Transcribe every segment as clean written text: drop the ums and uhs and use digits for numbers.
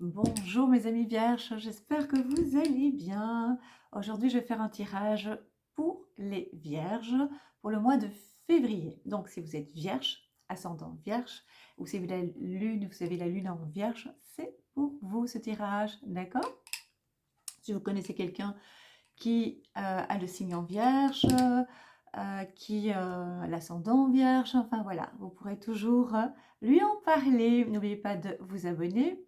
Bonjour mes amis vierges, j'espère que vous allez bien. Aujourd'hui, je vais faire un tirage pour les vierges pour le mois de février. Donc, si vous êtes vierge, ascendant vierge, ou si vous avez la lune en vierge, c'est pour vous ce tirage, d'accord? Si vous connaissez quelqu'un qui a le signe en vierge, qui a l'ascendant vierge, enfin voilà, vous pourrez toujours lui en parler. N'oubliez pas de vous abonner.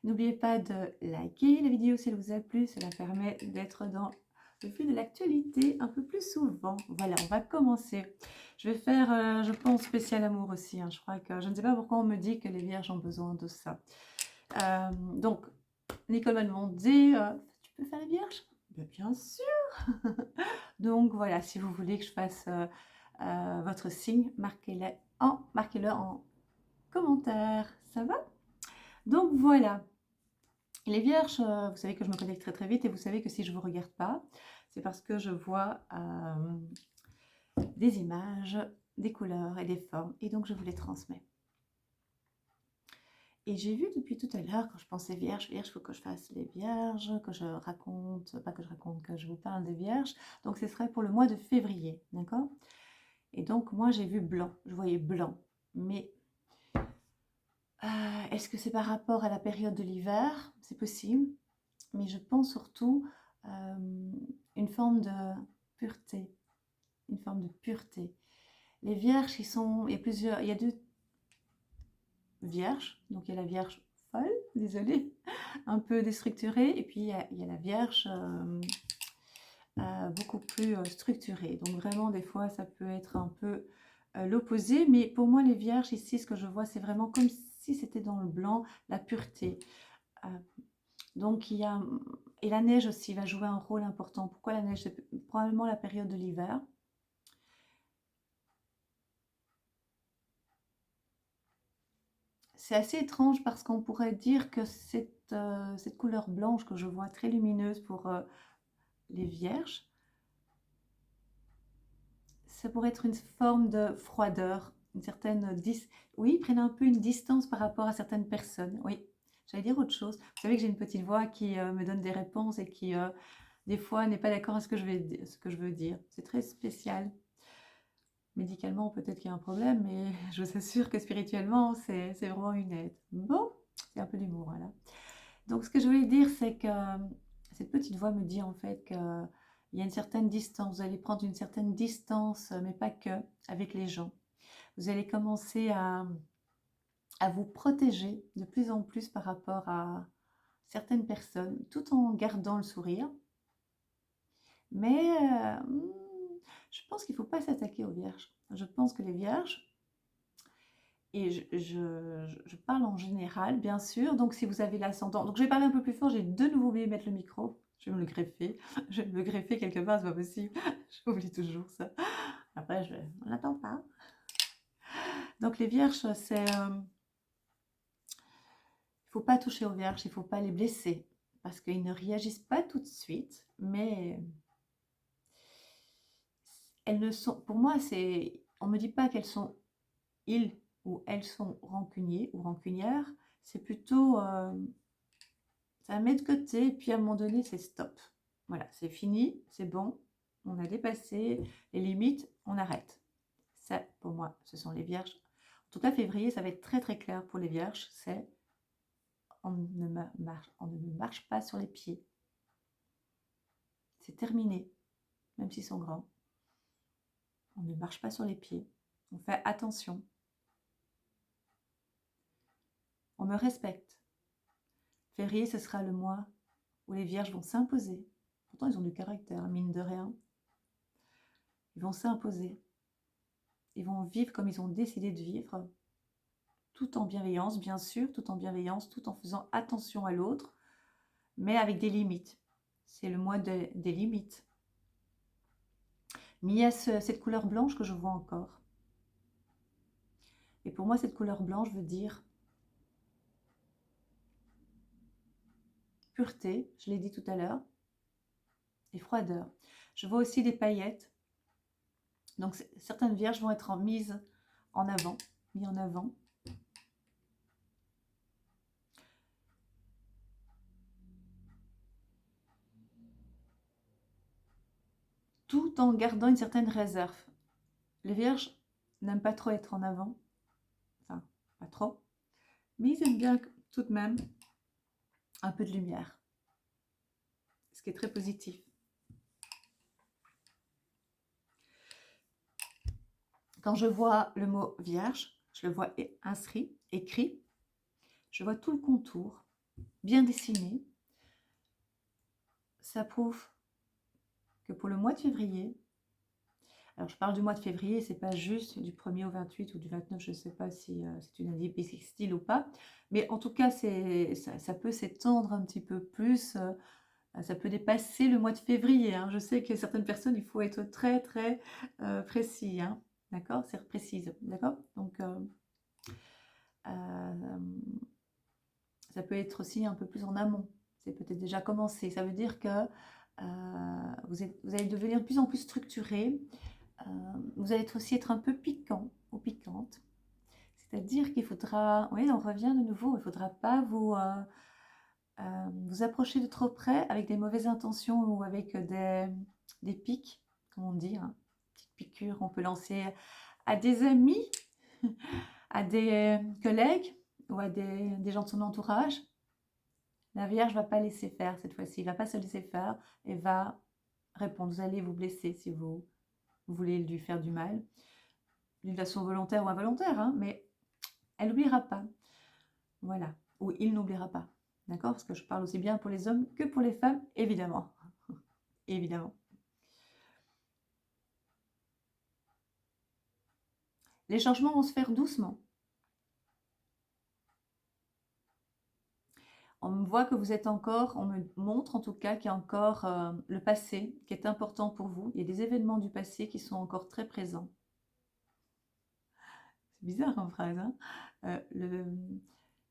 N'oubliez pas de liker la vidéo si elle vous a plu, cela permet d'être dans le fil de l'actualité un peu plus souvent. Voilà, on va commencer. Je vais faire, je pense, spécial amour aussi. Je crois que, je ne sais pas pourquoi on me dit que les vierges ont besoin de ça. Donc, Nicole m'a demandé, tu peux faire les vierges? Bien sûr. Donc voilà, si vous voulez que je fasse votre signe, marquez-le en commentaire. Ça va? Donc voilà. Les vierges, vous savez que je me connecte très très vite et vous savez que si je ne vous regarde pas, c'est parce que je vois des images, des couleurs et des formes et donc je vous les transmets. Et j'ai vu depuis tout à l'heure, quand je pensais vierge, il faut que je fasse les vierges, que je raconte, pas que je raconte, que je vous parle des vierges. Donc ce serait pour le mois de février, d'accord? Et donc moi j'ai vu blanc, je voyais blanc. Mais est-ce que c'est par rapport à la période de l'hiver? C'est possible. Mais je pense surtout une forme de pureté, une forme de pureté. Les vierges, il y a deux vierges, donc il y a la vierge folle, désolée, un peu déstructurée, et puis il y a la vierge beaucoup plus structurée. Donc vraiment, des fois, ça peut être un peu l'opposé, mais pour moi, les vierges, ici, ce que je vois, c'est vraiment comme si c'était dans le blanc, la pureté. Euh, Donc, il y a... Et la neige aussi va jouer un rôle important. Pourquoi la neige? C'est probablement la période de l'hiver. C'est assez étrange parce qu'on pourrait dire que cette couleur blanche que je vois très lumineuse pour les vierges, ça pourrait être une forme de froideur, une certaine... Oui, ils prennent un peu une distance par rapport à certaines personnes. Oui, j'allais dire autre chose. Vous savez que j'ai une petite voix qui me donne des réponses et qui, des fois, n'est pas d'accord avec ce que je veux dire. C'est très spécial. Médicalement, peut-être qu'il y a un problème, mais je vous assure que spirituellement, c'est vraiment une aide. Bon, c'est un peu d'humour, voilà. Donc, ce que je voulais dire, c'est que cette petite voix me dit en fait qu'il y a une certaine distance. Vous allez prendre une certaine distance, mais pas que, avec les gens. Vous allez commencer à vous protéger de plus en plus par rapport à certaines personnes, tout en gardant le sourire. Mais je pense qu'il ne faut pas s'attaquer aux vierges. Je pense que les vierges, et je parle en général, bien sûr. Donc, si vous avez l'ascendant... Donc, je vais parler un peu plus fort. J'ai de nouveau oublié de mettre le micro. Je vais me le greffer. Je vais me le greffer quelque part, c'est pas possible. J'oublie toujours ça. Après, on n'attend pas. Donc, les vierges, c'est... il ne faut pas toucher aux vierges. Il ne faut pas les blesser. Parce qu'ils ne réagissent pas tout de suite. Mais elles ne sont... Pour moi, c'est... On ne me dit pas qu'elles sont... Ils ou elles sont rancuniers ou rancunières. C'est plutôt... ça met de côté, et puis à un moment donné, c'est stop. Voilà, c'est fini, c'est bon, on a dépassé les limites, on arrête. Ça, pour moi, ce sont les vierges. En tout cas, février, ça va être très très clair pour les vierges, c'est on ne marche pas sur les pieds. C'est terminé, même s'ils sont grands. On ne marche pas sur les pieds. On fait attention. On me respecte. Février, ce sera le mois où les vierges vont s'imposer. Pourtant, ils ont du caractère, mine de rien. Ils vont s'imposer. Ils vont vivre comme ils ont décidé de vivre, tout en bienveillance, bien sûr, tout en bienveillance, tout en faisant attention à l'autre, mais avec des limites. C'est le mois des limites. Mais il y a cette couleur blanche que je vois encore. Et pour moi, cette couleur blanche veut dire pureté, je l'ai dit tout à l'heure, et froideur. Je vois aussi des paillettes. Donc certaines vierges vont être mises en avant, mis en avant. tout en gardant une certaine réserve. Les vierges n'aiment pas trop être en avant, enfin, pas trop, mais ils aiment bien tout de même un peu de lumière, ce qui est très positif. Quand je vois le mot vierge, je le vois inscrit, écrit, je vois tout le contour, bien dessiné. Ça prouve que pour le mois de février, alors je parle du mois de février, c'est pas juste du 1er au 28 ou du 29, je ne sais pas si c'est une année bissextile ou pas, mais en tout cas ça peut s'étendre un petit peu plus, ça peut dépasser le mois de février, hein. Je sais que certaines personnes, il faut être très très précis, hein. D'accord, c'est précise, d'accord. Donc ça peut être aussi un peu plus en amont, c'est peut-être déjà commencé, ça veut dire que vous allez devenir de plus en plus structuré. Vous allez aussi être un peu piquant ou piquante. C'est-à-dire qu'il faudra, oui, on revient de nouveau, il ne faudra pas vous approcher de trop près avec des mauvaises intentions ou avec des pics, comme on dit, hein, petites piqûres qu'on peut lancer à des amis, à des collègues ou à des gens de son entourage. La Vierge ne va pas laisser faire cette fois-ci, il ne va pas se laisser faire et va répondre. Vous allez vous blesser si vous voulez lui faire du mal, d'une façon volontaire ou involontaire, hein, mais elle n'oubliera pas. Voilà, ou il n'oubliera pas. D'accord? Parce que je parle aussi bien pour les hommes que pour les femmes, évidemment. Évidemment. Les changements vont se faire doucement. On me voit que vous êtes encore, on me montre en tout cas qu'il y a encore le passé qui est important pour vous. Il y a des événements du passé qui sont encore très présents. C'est bizarre comme phrase, hein?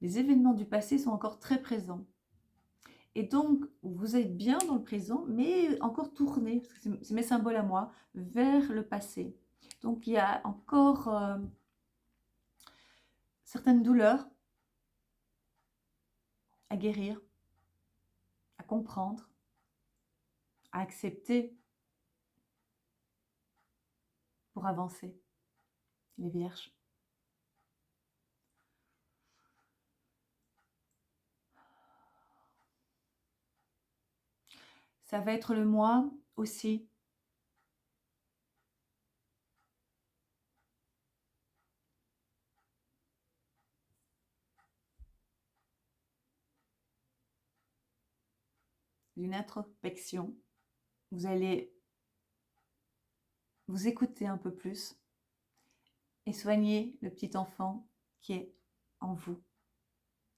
Les événements du passé sont encore très présents. Et donc, vous êtes bien dans le présent, mais encore tourné, parce que c'est mes symboles à moi, vers le passé. Donc, il y a encore certaines douleurs à guérir, à comprendre, à accepter pour avancer, les vierges. Ça va être le mois aussi d'une introspection. Vous allez vous écouter un peu plus et soigner le petit enfant qui est en vous.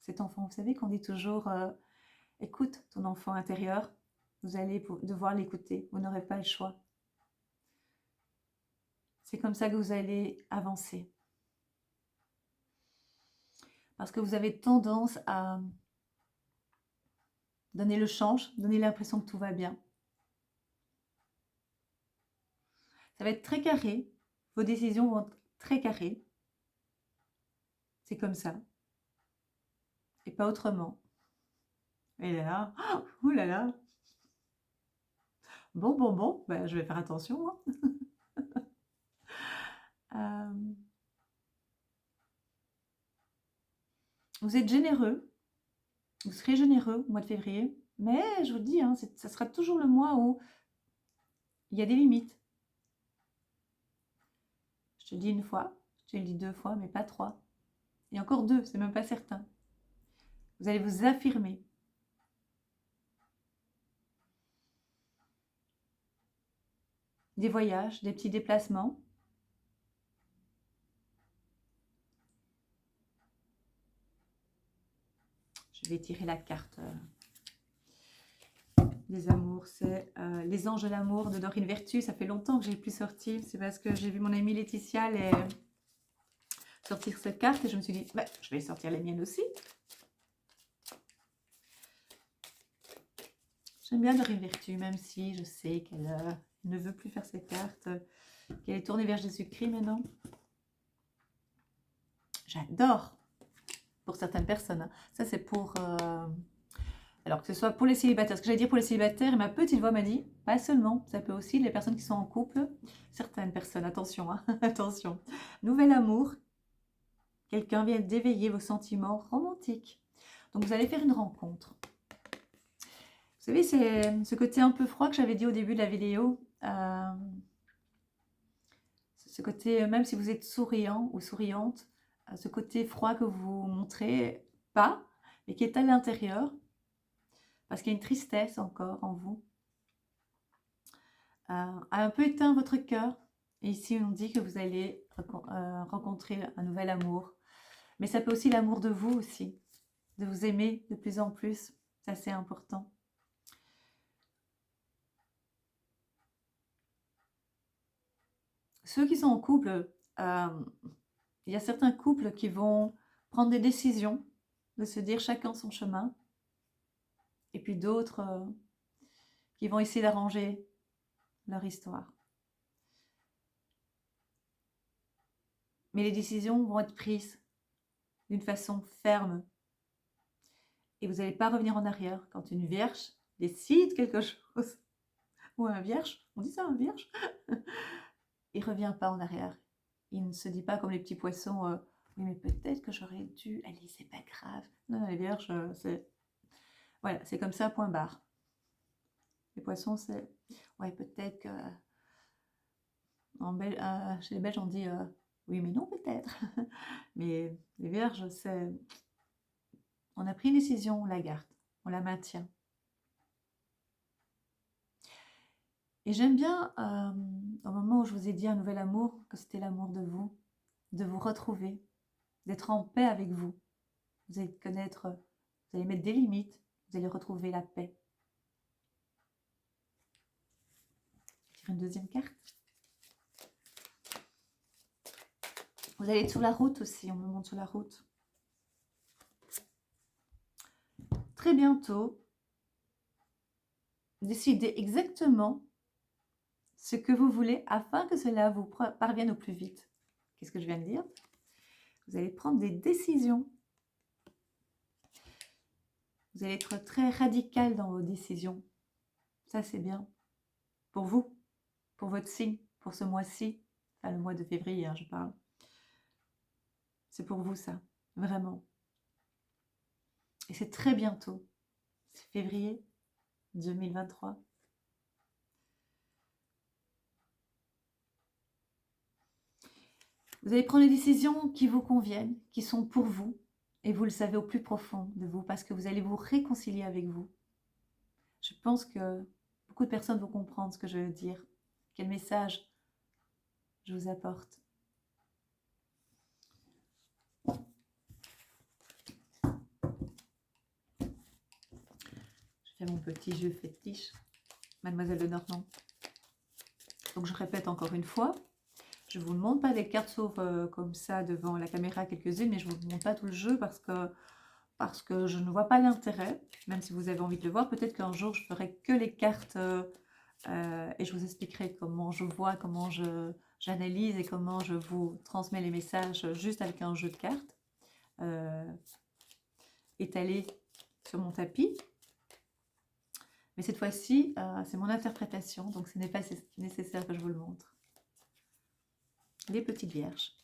Cet enfant, vous savez qu'on dit toujours écoute ton enfant intérieur, vous allez devoir l'écouter, vous n'aurez pas le choix. C'est comme ça que vous allez avancer. Parce que vous avez tendance à donner le change, donner l'impression que tout va bien. Ça va être très carré, vos décisions vont être très carrées. C'est comme ça. Et pas autrement. Et là, ouh là là. Bon, ben, je vais faire attention, hein. Vous êtes généreux, vous serez généreux au mois de février, mais je vous le dis, hein, ça sera toujours le mois où il y a des limites. Je te le dis une fois, je te le dis 2 fois, mais pas 3. Et encore 2, c'est même pas certain. Vous allez vous affirmer. Des voyages, des petits déplacements. Je vais tirer la carte des amours. C'est Les anges de l'amour de Dorine Vertu. Ça fait longtemps que j'ai plus sorti. C'est parce que j'ai vu mon amie Laetitia sortir cette carte et je me suis dit, bah, je vais sortir les miennes aussi. J'aime bien Dorine Vertu, même si je sais qu'elle ne veut plus faire cette carte, qu'elle est tournée vers Jésus-Christ maintenant. J'adore pour certaines personnes, hein. Ça, c'est pour Alors que ce soit pour les célibataires, ce que j'allais dire pour les célibataires, et ma petite voix m'a dit, pas seulement, ça peut aussi les personnes qui sont en couple, certaines personnes, attention, hein, attention. Nouvel amour, quelqu'un vient d'éveiller vos sentiments romantiques. Donc vous allez faire une rencontre. Vous savez, c'est ce côté un peu froid que j'avais dit au début de la vidéo. Ce côté, même si vous êtes souriant ou souriante, ce côté froid que vous montrez pas, mais qui est à l'intérieur, parce qu'il y a une tristesse encore en vous, a un peu éteint votre cœur. Et ici, on dit que vous allez rencontrer un nouvel amour. Mais ça peut aussi l'amour de vous aussi, de vous aimer de plus en plus. C'est assez important. Ceux qui sont en couple, il y a certains couples qui vont prendre des décisions, de se dire chacun son chemin. Et puis d'autres qui vont essayer d'arranger leur histoire. Mais les décisions vont être prises d'une façon ferme. Et vous n'allez pas revenir en arrière quand une vierge décide quelque chose. Ou un vierge, on dit ça, un vierge. Il ne revient pas en arrière. Il ne se dit pas comme les petits poissons, oui mais peut-être que j'aurais dû, allez c'est pas grave. Non, les vierges, c'est... Voilà, c'est comme ça, point barre. Les poissons, c'est... Ouais, peut-être que... chez les Belges, on dit oui, mais non, peut-être. Mais les vierges, c'est... On a pris une décision, on la garde, on la maintient. Et j'aime bien, au moment où je vous ai dit un nouvel amour, que c'était l'amour de vous retrouver, d'être en paix avec vous. Vous allez connaître, vous allez mettre des limites, vous allez retrouver la paix. Je tire une deuxième carte. Vous allez être sur la route aussi, on me montre sur la route. Très bientôt, décidez exactement ce que vous voulez afin que cela vous parvienne au plus vite. Qu'est-ce que je viens de dire? Vous allez prendre des décisions. Vous allez être très radical dans vos décisions. Ça, c'est bien. Pour vous, pour votre signe, pour ce mois-ci, enfin le mois de février, hein, je parle. C'est pour vous, ça, vraiment. Et c'est très bientôt. C'est février 2023. Vous allez prendre des décisions qui vous conviennent, qui sont pour vous, et vous le savez au plus profond de vous, parce que vous allez vous réconcilier avec vous. Je pense que beaucoup de personnes vont comprendre ce que je veux dire, quel message je vous apporte. Je fais mon petit jeu fétiche, Mademoiselle de Normand. Donc je répète encore une fois, je ne vous montre pas des cartes sauf comme ça devant la caméra quelques-unes, mais je ne vous montre pas tout le jeu parce que je ne vois pas l'intérêt, même si vous avez envie de le voir. Peut-être qu'un jour je ferai que les cartes et je vous expliquerai comment je vois, comment j'analyse et comment je vous transmets les messages juste avec un jeu de cartes étalé sur mon tapis. Mais cette fois-ci, c'est mon interprétation, donc ce n'est pas nécessaire que je vous le montre. Les petites vierges.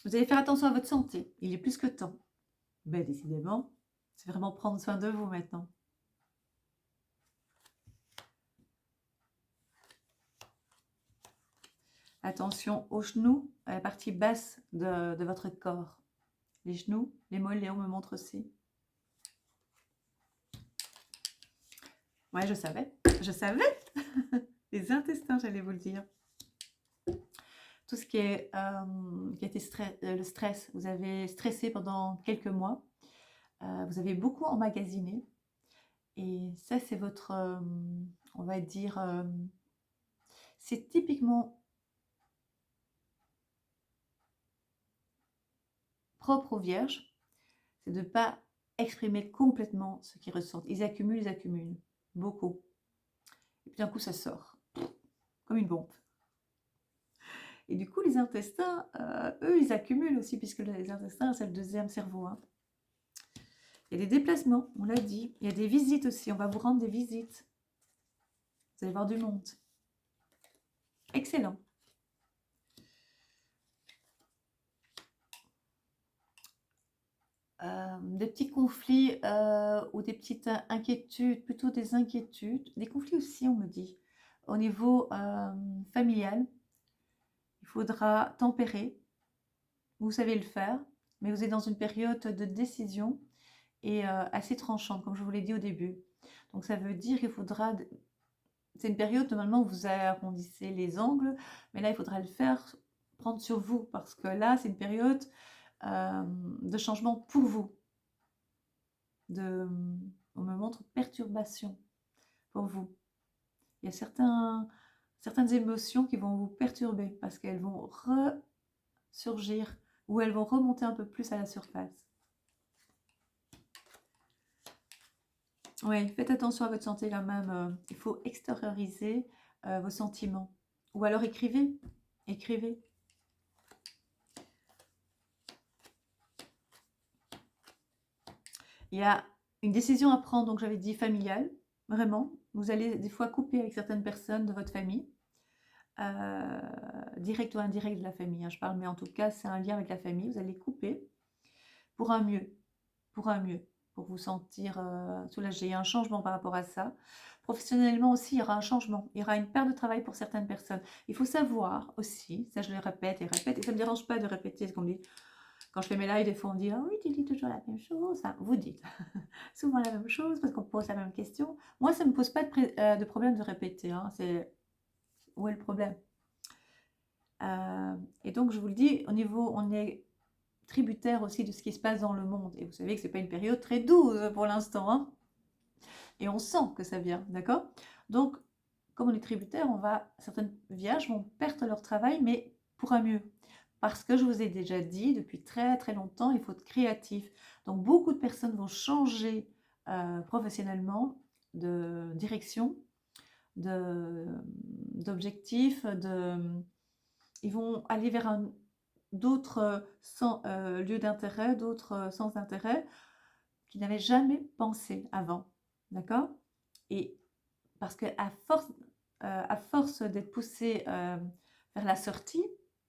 Vous allez faire attention à votre santé. Il est plus que temps. Ben, décidément, c'est vraiment prendre soin de vous maintenant. Attention aux genoux, à la partie basse de votre corps. Les genoux, les mollets, on me montre aussi. Ouais, je savais. Je savais. Les intestins, j'allais vous le dire. Tout ce qui est qui a été le stress. Vous avez stressé pendant quelques mois. Vous avez beaucoup emmagasiné. Et ça, c'est votre, on va dire, c'est typiquement propre aux vierges. C'est de ne pas exprimer complètement ce qu'ils ressentent. Ils accumulent, beaucoup. Et puis d'un coup, ça sort, comme une bombe. Et du coup, les intestins, eux, ils accumulent aussi, puisque les intestins, c'est le deuxième cerveau, hein. Il y a des déplacements, on l'a dit. Il y a des visites aussi, on va vous rendre des visites. Vous allez voir du monde. Excellent. Des petits conflits ou des petites inquiétudes, plutôt des inquiétudes. Des conflits aussi, on me dit. Au niveau familial, il faudra tempérer. Vous savez le faire, mais vous êtes dans une période de décision et assez tranchante, comme je vous l'ai dit au début. Donc ça veut dire qu'il faudra... C'est une période, normalement, où vous arrondissez les angles, mais là, il faudra le faire, prendre sur vous, parce que là, c'est une période de changement pour vous. On me montre perturbation pour vous. Il y a certaines émotions qui vont vous perturber, parce qu'elles vont ressurgir, ou elles vont remonter un peu plus à la surface. Oui, faites attention à votre santé quand même. Il faut extérioriser vos sentiments. Ou alors écrivez. Écrivez. Il y a une décision à prendre, donc j'avais dit familiale, vraiment. Vous allez des fois couper avec certaines personnes de votre famille, direct ou indirect de la famille, hein, je parle, mais en tout cas, c'est un lien avec la famille. Vous allez couper pour un mieux, pour un mieux, pour vous sentir soulagé. Il y a un changement par rapport à ça. Professionnellement aussi, il y aura un changement. Il y aura une perte de travail pour certaines personnes. Il faut savoir aussi, ça je le répète et répète, et ça ne me dérange pas de répéter ce qu'on dit. Quand je fais mes lives, des fois on dit « Ah oui, tu dis toujours la même chose ». Enfin, vous dites souvent la même chose parce qu'on pose la même question. Moi, ça ne me pose pas de problème de répéter. Hein. C'est où est le problème? Et donc, je vous le dis, au niveau, on est tributaire aussi de ce qui se passe dans le monde. Et vous savez que ce n'est pas une période très douce pour l'instant. Hein. Et on sent que ça vient, d'accord? Donc, comme on est tributaire, certaines vierges vont perdre leur travail, mais pour un mieux. Parce que je vous ai déjà dit, depuis très très longtemps, il faut être créatif. Donc, beaucoup de personnes vont changer professionnellement de direction, d'objectif, ils vont aller vers d'autres lieux d'intérêt, d'autres sens d'intérêt qu'ils n'avaient jamais pensé avant. D'accord? Et parce qu'à force d'être poussé vers la sortie,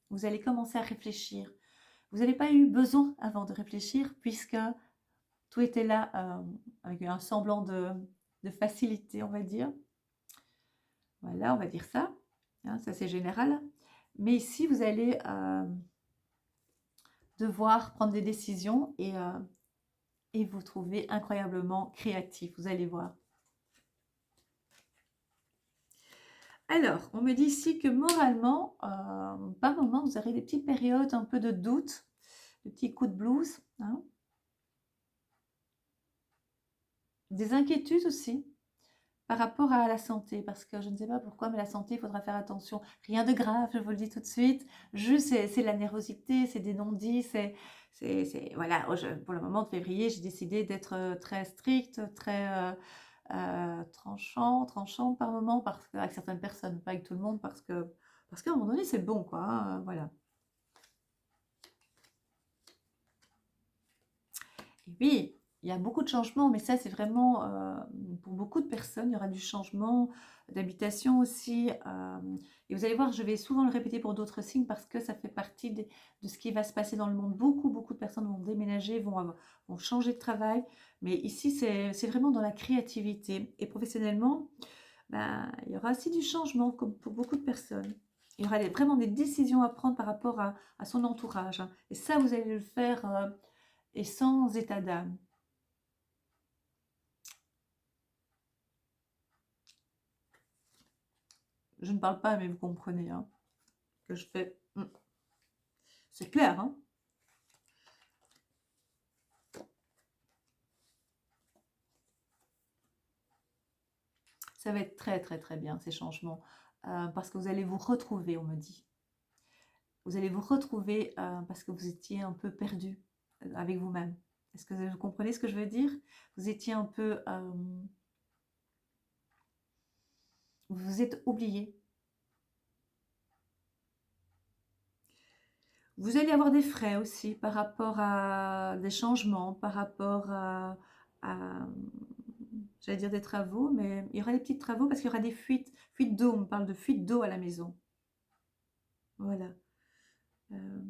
vous allez commencer à réfléchir. Vous n'avez pas eu besoin avant de réfléchir puisque tout était là avec un semblant de facilité, on va dire. Voilà, on va dire ça. Hein, ça, c'est général. Mais ici, vous allez devoir prendre des décisions et vous trouver incroyablement créatif. Vous allez voir. Alors, on me dit ici que moralement, par moment, vous aurez des petites périodes un peu de doute, des petits coups de blues. Hein. Des inquiétudes aussi par rapport à la santé, parce que je ne sais pas pourquoi, mais la santé, il faudra faire attention. Rien de grave, je vous le dis tout de suite. Juste, c'est la nervosité, c'est des non-dits, voilà. Pour le moment de février, j'ai décidé d'être très stricte, très tranchante par moment, avec certaines personnes, pas avec tout le monde, parce qu'à un moment donné, c'est bon, quoi. Hein, voilà. Et oui, il y a beaucoup de changements, mais ça, c'est vraiment pour beaucoup de personnes. Il y aura du changement d'habitation aussi. Et vous allez voir, je vais souvent le répéter pour d'autres signes parce que ça fait partie de ce qui va se passer dans le monde. Beaucoup de personnes vont déménager, vont changer de travail. Mais ici, c'est vraiment dans la créativité. Et professionnellement, ben, il y aura aussi du changement, comme pour beaucoup de personnes. Il y aura vraiment des décisions à prendre par rapport à son entourage. Hein. Et ça, vous allez le faire et sans état d'âme. Je ne parle pas, mais vous comprenez hein, que je fais. C'est clair, hein? Ça va être très, très, très bien, ces changements. Parce que vous allez vous retrouver, on me dit. Vous allez vous retrouver parce que vous étiez un peu perdu avec vous-même. Est-ce que vous comprenez ce que je veux dire? Vous étiez un peu... vous vous êtes oublié. Vous allez avoir des frais aussi par rapport à des changements, par rapport à, j'allais dire des travaux, mais il y aura des petits travaux parce qu'il y aura des fuites d'eau. On parle de fuites d'eau à la maison. Voilà. Euh,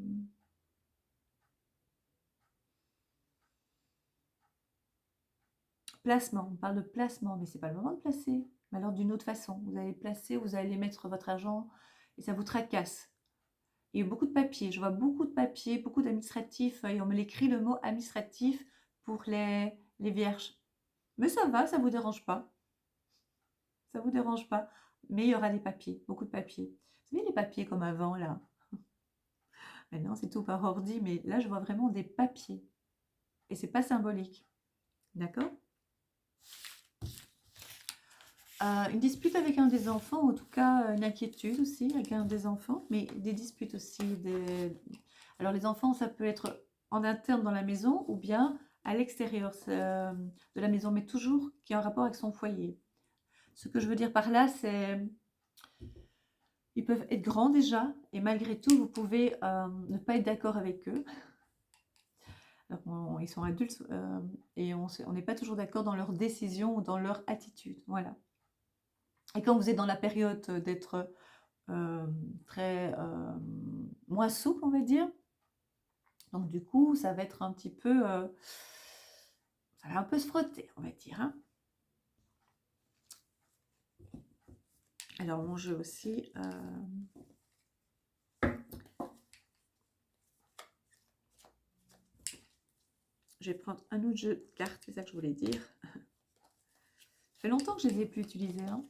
Placement, on parle de placement, mais c'est pas le moment de placer. Mais alors d'une autre façon, vous allez placer, vous allez mettre votre argent et ça vous tracasse. Il y a eu beaucoup de papiers, je vois beaucoup de papiers, beaucoup d'administratifs, et on me l'écrit le mot administratif pour les vierges. Mais ça va, ça vous dérange pas, ça vous dérange pas. Mais il y aura des papiers, beaucoup de papiers. Vous savez les papiers comme avant là? Maintenant c'est tout par ordi, mais là je vois vraiment des papiers. Et c'est pas symbolique, d'accord? Une dispute avec un des enfants, en tout cas une inquiétude aussi avec un des enfants, mais des disputes aussi. Alors les enfants, ça peut être en interne dans la maison ou bien à l'extérieur de la maison, mais toujours qui a un rapport avec son foyer. Ce que je veux dire par là, c'est ils peuvent être grands déjà et malgré tout, vous pouvez ne pas être d'accord avec eux. Alors, ils sont adultes et on n'est pas toujours d'accord dans leurs décisions ou dans leur attitude. Voilà. Et quand vous êtes dans la période d'être très moins souple, on va dire, donc du coup, ça va être un petit peu, ça va un peu se frotter, on va dire. Hein. Alors mon jeu aussi, je vais prendre un autre jeu de cartes, c'est ça que je voulais dire. Ça fait longtemps que je ne les ai plus utilisés. Hein.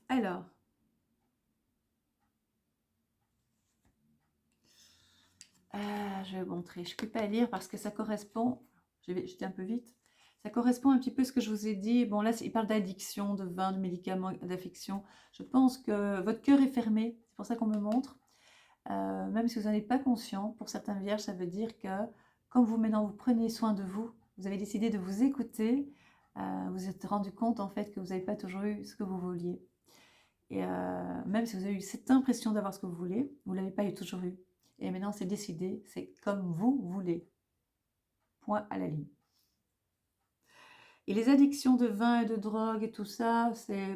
Alors, je vais vous montrer. Je ne peux pas lire parce que ça correspond. J'étais un peu vite. Ça correspond un petit peu à ce que je vous ai dit. Bon, là, il parle d'addiction, de vin, de médicaments, d'affection. Je pense que votre cœur est fermé. C'est pour ça qu'on me montre. Même si vous n'en êtes pas conscient, pour certains vierges, ça veut dire que comme vous maintenant vous prenez soin de vous, vous avez décidé de vous écouter, vous êtes rendu compte en fait que vous n'avez pas toujours eu ce que vous vouliez. Et même si vous avez eu cette impression d'avoir ce que vous voulez, vous ne l'avez pas toujours eu. Et maintenant c'est décidé, c'est comme vous voulez. Point à la ligne. Et les addictions de vin et de drogue et tout ça,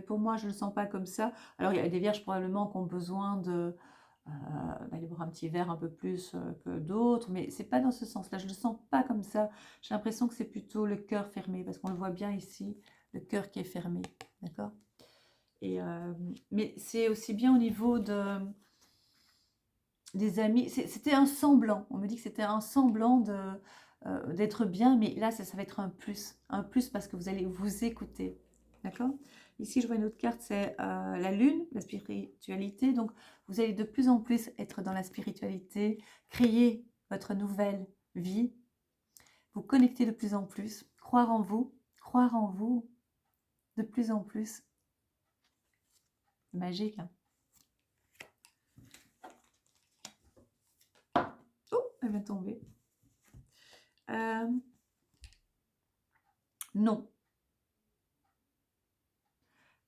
pour moi je ne le sens pas comme ça. Alors il y a des vierges probablement qui ont besoin d'aller boire un petit verre un peu plus que d'autres, mais c'est pas dans ce sens-là, je le sens pas comme ça. J'ai l'impression que c'est plutôt le cœur fermé, parce qu'on le voit bien ici, le cœur qui est fermé, d'accord? Mais c'est aussi bien au niveau des amis, c'était un semblant, on me dit que c'était un semblant d'être bien, mais là ça va être un plus parce que vous allez vous écouter, d'accord? Ici, je vois une autre carte, c'est la lune, la spiritualité. Donc, vous allez de plus en plus être dans la spiritualité, créer votre nouvelle vie, vous connecter de plus en plus, croire en vous de plus en plus. Magique, hein? Oh, elle va tomber. Non.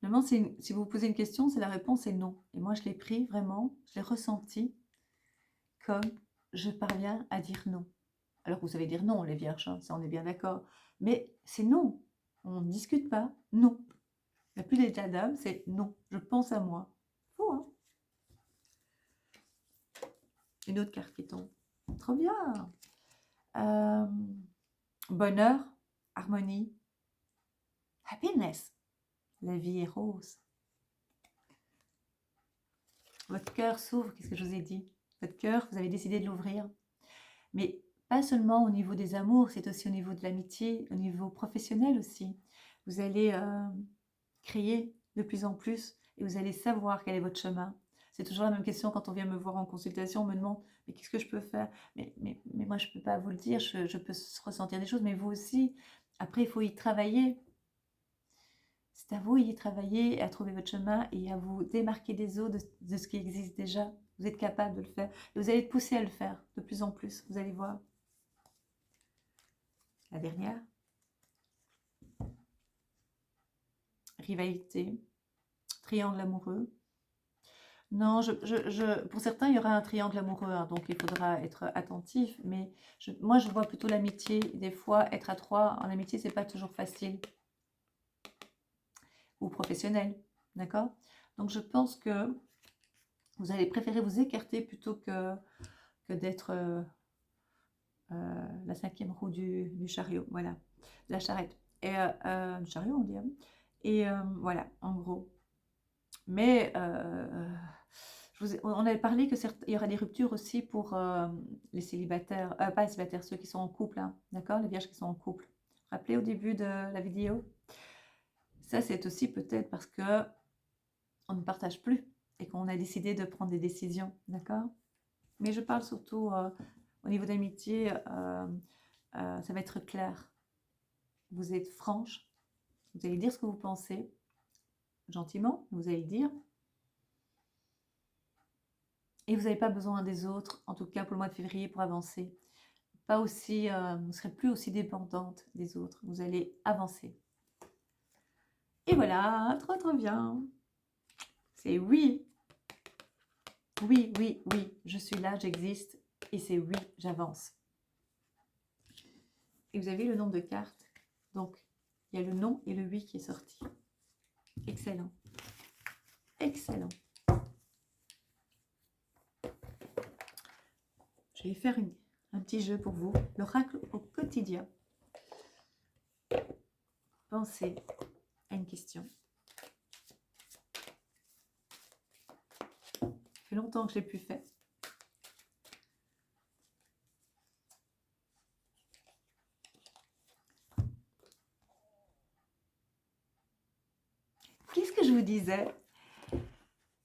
Normalement, si vous vous posez une question, c'est la réponse est non. Et moi, je l'ai pris vraiment, je l'ai ressenti comme je parviens à dire non. Alors que vous savez dire non, les vierges, hein, ça on est bien d'accord. Mais c'est non. On ne discute pas. Non. Il n'y a plus d'état d'âme, c'est non. Je pense à moi. Fou, hein? Une autre carte qui tombe. Trop bien. Euh, bonheur, harmonie, happiness. La vie est rose. Votre cœur s'ouvre, qu'est-ce que je vous ai dit? Votre cœur, vous avez décidé de l'ouvrir. Mais pas seulement au niveau des amours, c'est aussi au niveau de l'amitié, au niveau professionnel aussi. Vous allez créer de plus en plus et vous allez savoir quel est votre chemin. C'est toujours la même question quand on vient me voir en consultation, on me demande mais qu'est-ce que je peux faire, mais moi je ne peux pas vous le dire, je peux ressentir des choses, mais vous aussi. Après il faut y travailler. C'est à vous d'y travailler, à trouver votre chemin et à vous démarquer des autres de ce qui existe déjà. Vous êtes capable de le faire. Et vous allez être poussé à le faire de plus en plus. Vous allez voir. La dernière. rivalité, triangle amoureux. Non, pour certains, il y aura un triangle amoureux, hein, donc il faudra être attentif. Mais moi, je vois plutôt l'amitié. Des fois, être à trois en amitié, c'est pas toujours facile. Ou professionnel, d'accord? Donc, je pense que vous allez préférer vous écarter plutôt que d'être la cinquième roue du chariot, voilà, de la charrette. Et du chariot, on dit. Hein. Et voilà, en gros. Mais on avait parlé que il y aura des ruptures aussi pour les célibataires, pas les célibataires, ceux qui sont en couple, hein, d'accord? Les vierges qui sont en couple. Rappelez au début de la vidéo. Ça, c'est aussi peut-être parce que on ne partage plus et qu'on a décidé de prendre des décisions, d'accord? Mais je parle surtout au niveau d'amitié, ça va être clair. Vous êtes franche, vous allez dire ce que vous pensez, gentiment, vous allez dire. Et vous n'avez pas besoin des autres, en tout cas pour le mois de février, pour avancer. Pas aussi, vous ne serez plus aussi dépendante des autres, vous allez avancer. Et voilà, trop trop bien. C'est oui. Oui, oui, oui, je suis là, j'existe. Et c'est oui, j'avance. Et vous avez le nombre de cartes. Donc, il y a le non et le oui qui est sorti. Excellent. Excellent. Je vais faire un petit jeu pour vous. L'oracle au quotidien. Pensez à une question. Ça fait longtemps que je ne l'ai plus fait. Qu'est-ce que je vous disais?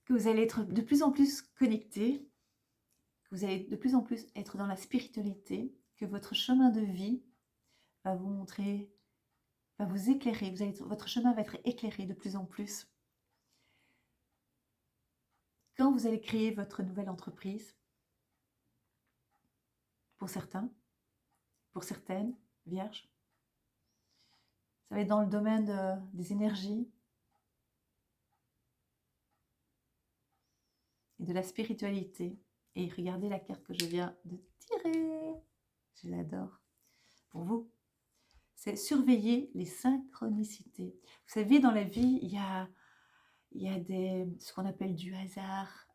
Que vous allez être de plus en plus connecté, que vous allez de plus en plus être dans la spiritualité, que votre chemin de vie va vous montrer, va vous éclairer, votre chemin va être éclairé de plus en plus. Quand vous allez créer votre nouvelle entreprise, pour certains, pour certaines, vierges, ça va être dans le domaine des énergies et de la spiritualité. Et regardez la carte que je viens de tirer. Je l'adore. Pour vous, c'est surveiller les synchronicités. Vous savez, dans la vie, il y a ce qu'on appelle du hasard.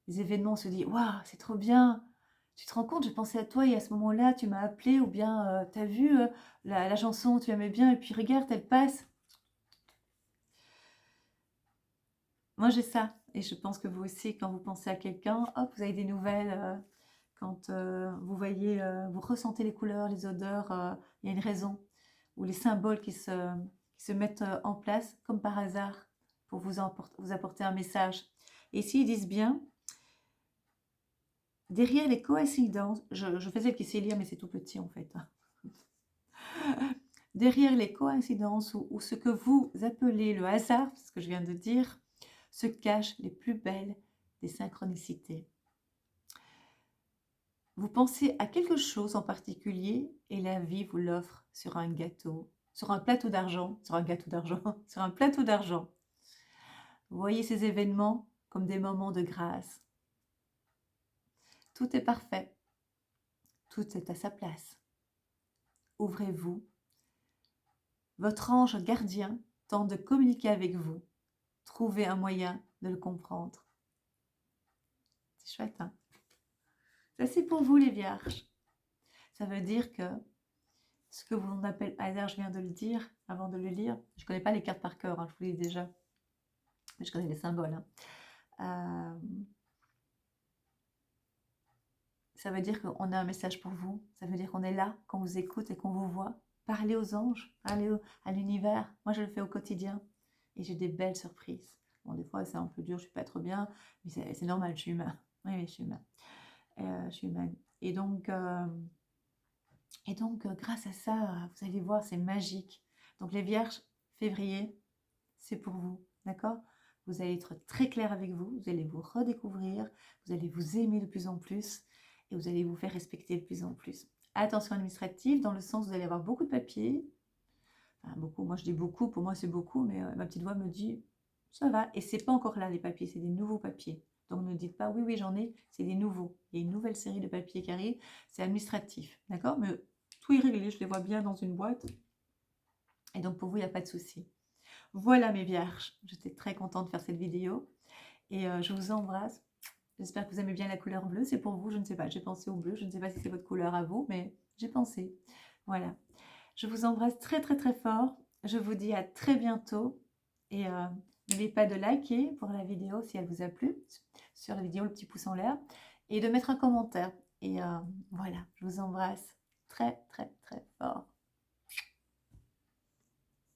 Les événements, on se dit, waouh, c'est trop bien. Tu te rends compte, j'ai pensé à toi et à ce moment-là, tu m'as appelé ou bien tu as vu la chanson, tu aimais bien et puis regarde, elle passe. Moi, j'ai ça. Et je pense que vous aussi, quand vous pensez à quelqu'un, hop, vous avez des nouvelles. Quand vous voyez, vous ressentez les couleurs, les odeurs, il y a une raison. Ou les symboles qui se mettent en place, comme par hasard, pour vous apporter un message. Et ici, ils disent bien, derrière les coïncidences, je faisais le qui sait lire, mais c'est tout petit en fait. Derrière les coïncidences ou ce que vous appelez le hasard, c'est ce que je viens de dire, se cachent les plus belles des synchronicités. Vous pensez à quelque chose en particulier et la vie vous l'offre sur un gâteau, sur un plateau d'argent, sur un gâteau d'argent, sur un plateau d'argent. Vous voyez ces événements comme des moments de grâce. Tout est parfait. Tout est à sa place. Ouvrez-vous. Votre ange gardien tente de communiquer avec vous. Trouvez un moyen de le comprendre. C'est chouette, hein? Ça, c'est pour vous, les vierges. Ça veut dire que ce que l'on appelle hasard, je viens de le dire avant de le lire. Je ne connais pas les cartes par cœur, hein, je vous l'ai dit déjà. Mais je connais les symboles. Hein. Ça veut dire qu'on a un message pour vous. Ça veut dire qu'on est là, qu'on vous écoute et qu'on vous voit. Parlez aux anges, parlez à l'univers. Moi, je le fais au quotidien. Et j'ai des belles surprises. Bon, des fois, c'est un peu dur, je ne suis pas trop bien. Mais c'est normal, je suis humain. Oui, je suis humain. Je suis humaine. Et donc, grâce à ça, vous allez voir, c'est magique. Donc, les vierges, février, c'est pour vous. D'accord? Vous allez être très clair avec vous. Vous allez vous redécouvrir. Vous allez vous aimer de plus en plus. Et vous allez vous faire respecter de plus en plus. Attention administrative, dans le sens où vous allez avoir beaucoup de papiers. Enfin, beaucoup, moi je dis beaucoup, pour moi c'est beaucoup, mais ma petite voix me dit ça va. Et c'est pas encore là les papiers, c'est des nouveaux papiers. Donc ne dites pas oui, oui, j'en ai, c'est des nouveaux. Il y a une nouvelle série de papiers qui arrive, c'est administratif, d'accord? Mais tout est réglé, je les vois bien dans une boîte. Et donc pour vous, il n'y a pas de souci. Voilà mes vierges, j'étais très contente de faire cette vidéo. Et je vous embrasse. J'espère que vous aimez bien la couleur bleue. C'est pour vous, je ne sais pas. J'ai pensé au bleu. Je ne sais pas si c'est votre couleur à vous, mais j'ai pensé. Voilà. Je vous embrasse très très très fort. Je vous dis à très bientôt. Et n'oubliez pas de liker pour la vidéo si elle vous a plu. Sur la vidéo, le petit pouce en l'air. Et de mettre un commentaire. Et voilà, je vous embrasse très très très fort.